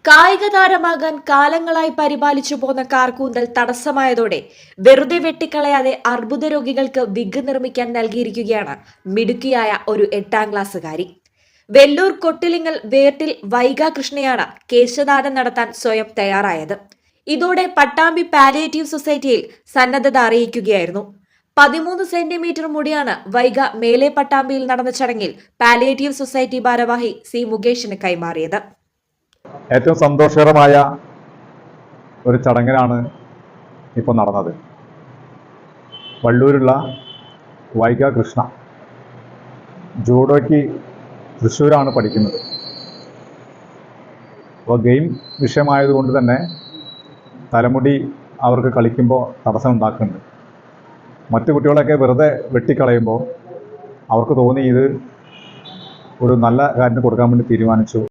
കായിക താരമാകാൻ കാലങ്ങളായി പരിപാലിച്ചു പോന്ന കാർക്കൂന്തൽ തടസ്സമായതോടെ വെറുതെ വെട്ടിക്കളയാതെ അർബുദ രോഗികൾക്ക് വിഗ് നിർമ്മിക്കാൻ നൽകിയിരിക്കുകയാണ് മിടുക്കിയായ ഒരു 8ാം ക്ലാസ്സുകാരി. വെല്ലൂർ കൊട്ടിലിങ്ങൽ വേർട്ടിൽ വൈഗ കൃഷ്ണയാണ് കേശദാനം നടത്താൻ സ്വയം തയ്യാറായത്. ഇതോടെ പട്ടാമ്പി പാലിയേറ്റീവ് സൊസൈറ്റിയിൽ സന്നദ്ധത അറിയിക്കുകയായിരുന്നു. 13 സെന്റിമീറ്റർ മുടിയാണ് വൈഗ മേലെ പട്ടാമ്പിയിൽ നടന്ന ചടങ്ങിൽ പാലിയേറ്റീവ് സൊസൈറ്റി ഭാരവാഹി സി മുകേഷിന് കൈമാറിയത്. ഏറ്റവും സന്തോഷകരമായ ഒരു ചടങ്ങിലാണ് ഇപ്പോൾ നടന്നത്. വള്ളൂരുള്ള വൈഗ കൃഷ്ണ ജൂഡോയ്ക്ക് തൃശ്ശൂരാണ് പഠിക്കുന്നത്. അപ്പോൾ ഗെയിം വിഷയമായതുകൊണ്ട് തന്നെ തലമുടി അവർക്ക് കളിക്കുമ്പോൾ തടസ്സം ഉണ്ടാക്കുന്നുണ്ട്. മറ്റു കുട്ടികളൊക്കെ വെറുതെ വെട്ടിക്കളയുമ്പോൾ അവർക്ക് തോന്നി ഇത് ഒരു നല്ല കാര്യത്തിന് കൊടുക്കാൻ വേണ്ടി തീരുമാനിച്ചു.